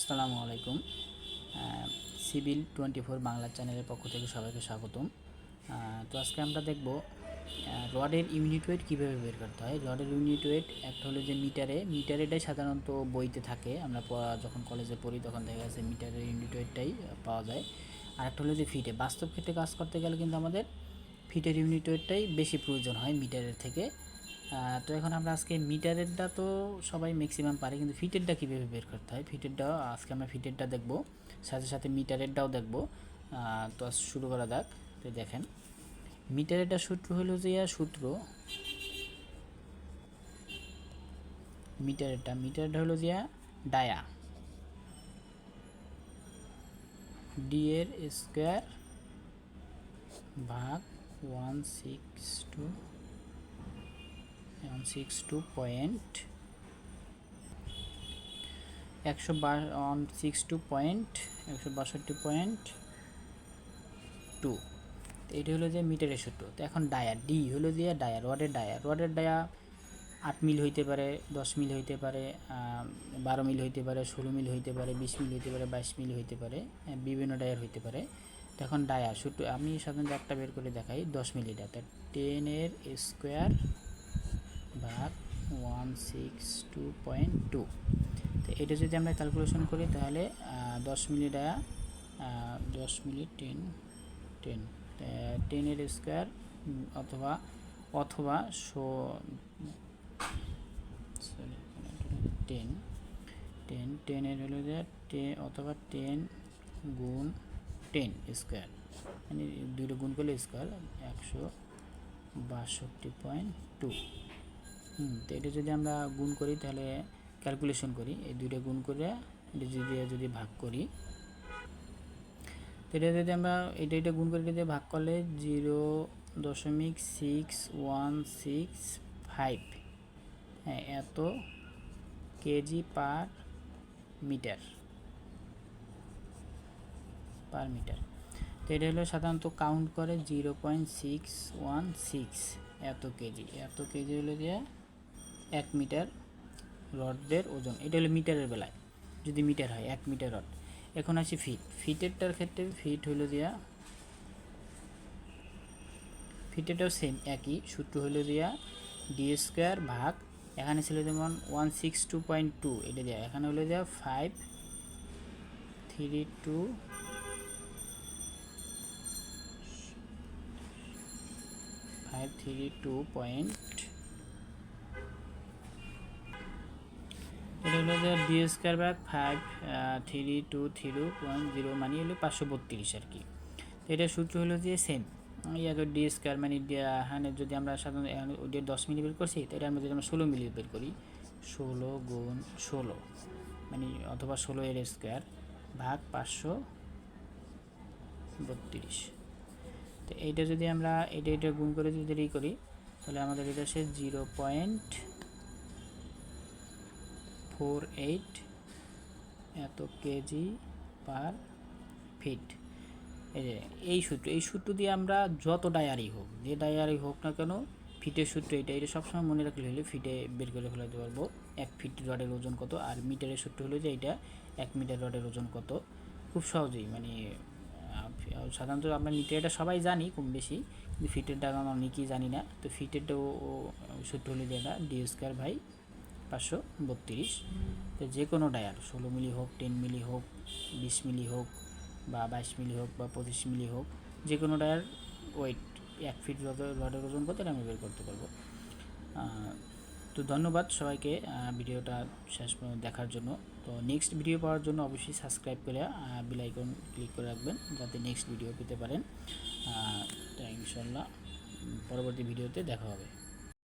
আসসালামু আলাইকুম। সিভিল 24 বাংলা চ্যানেলের পক্ষ থেকে সবাইকে স্বাগতম। তো আজকে আমরা দেখব রডের ইউনিট ওয়েট কীভাবে বের করতে হয়। রডের ইউনিট ওয়েট একটা হলো যে মিটারেটাই সাধারণত বইতে থাকে, আমরা যখন কলেজে পড়ি তখন দেখা যাচ্ছে মিটারের ইউনিট ওয়েটটাই পাওয়া যায়। আর একটা হলো যে ফিটে, বাস্তব ক্ষেত্রে কাজ করতে গেলে কিন্তু আমাদের ফিটের ইউনিট ওয়েটটাই বেশি প্রয়োজন হয় মিটারের থেকে। তো এখন আমরা আজকে মিটারেরটা তো সবাই ম্যাক্সিমাম পারে, কিন্তু ফিটেরটা কীভাবে বের করতে হয় ফিটেরটা আজকে আমরা ফিটেরটা দেখব, সাথে সাথে মিটারেরটাও দেখব। তো শুরু করা যাক। তো দেখেন, মিটারেরটা সূত্র হলো যে মিটারেরটা হলো যে ডায়া ডি এর স্কোয়ার ভাগ 162.2। এটা হলো যে মিটারের সূত্র। তো এখন ডায়া ডি হলো যে রডের ডায়া 8 মিল হইতে পারে, 10 মিল হইতে পারে, 12 মিল হইতে পারে, 16 মিল হইতে পারে, 20 মিল হইতে পারে, 22 মিল হইতে পারে, বিভিন্ন ডায়ার হইতে পারে। তো এখন ডায়া সূত্র আমি সাধারণত একটা বের করে দেখাই, 10 মিলি ডায়া 10 এর স্কোয়ার ভাগ 162.2। তো এটা যদি আমরা ক্যালকুলেশন করি তাহলে 10 মিলি ডায়া 10 মিলি 10 এর স্কোয়ার অথবা 10 এর হলো যে 10 অথবা 10 গুণ 10 স্কোয়ার, মানে দুইটা গুণ করলে স্কোয়ার 162.2। তো এটা যদি আমরা গুণ করি তাহলে ক্যালকুলেশন করি, এই দুইটা গুণ করে যদি ভাগ করি, তো এটা যদি আমরা এটা গুণ করে দিয়ে ভাগ করলে 0.6165, হ্যাঁ, এত কেজি পার মিটার। তো এটা হলো সাধারণত কাউন্ট করে 0.616 এত কেজি হলো যে 1 মিটার রডের ওজন। এটা হলো মিটারের বেলায়, যদি মিটার হয় 1 মিটার রড। এখন আসি ফিটেরটার ক্ষেত্রে ফিট হলো দিয়া, ফিটেরটাও সেম একই সূত্র হলো দিয়া ডি স্কোয়ার ভাগ, এখানে ছিল যেমন 162.2, এটা দেওয়া এখানে হলো দেওয়া 532. এটা হলো যে ডি স্কোয়ার ভাগ 532.0, মানে হলো 532 আর কি। তো এটার সূত্র হলো যে সেম ইয়াকে ডি স্কোয়ার, মানে এখানে যদি আমরা সাধারণত ওটা 10 মিলি বের করছি, তো এটার মধ্যে যদি আমরা 16 মিলি বের করি, 16 গুণ 16 মানে অথবা 16 এর স্কোয়ার ভাগ 532। তো এইটা যদি আমরা এটা গুণ করে যদি করি তাহলে আমাদের এটা সে 0.48 এত কেজি পার ফিট। এই সূত্র দিয়ে আমরা যত ডায়ারি হোক না কেন, ফিটের সূত্র এটা সবসময় মনে রাখলে হলে ফিটে বের করে ফেলাতে পারবো 1 ফিট রডের ওজন কত, আর মিটারের সূত্র হলো যে এটা 1 মিটার রডের ওজন কত। খুব সহজেই, মানে সাধারণত আমরা মিটারটা সবাই জানি কম বেশি, কিন্তু ফিটেরটা আমরা অনেকেই জানি না। তো ফিটেরটাও সূত্র হলো যে এটা ডি স্কোয়ার বাই 532। তো যে কোনো ডায়ার 16 মিলি হোক, 10 মিলি হোক, 20 মিলি হোক, বা 22 মিলি হোক, বা 25 মিলি হোক, যে কোনো ডায়ার ওয়েট 1 ফিট রডের ওজন কত আমি বের করতে পারবো। তো ধন্যবাদ সবাইকে ভিডিওটা শেষ পর্যন্ত দেখার জন্য। তো নেক্সট ভিডিও পাওয়ার জন্য অবশ্যই সাবস্ক্রাইব করে বেল আইকন ক্লিক করে রাখবেন, যাতে নেক্সট ভিডিও পেতে পারেন। তো ইনশাল্লাহ পরবর্তী ভিডিওতে দেখা হবে।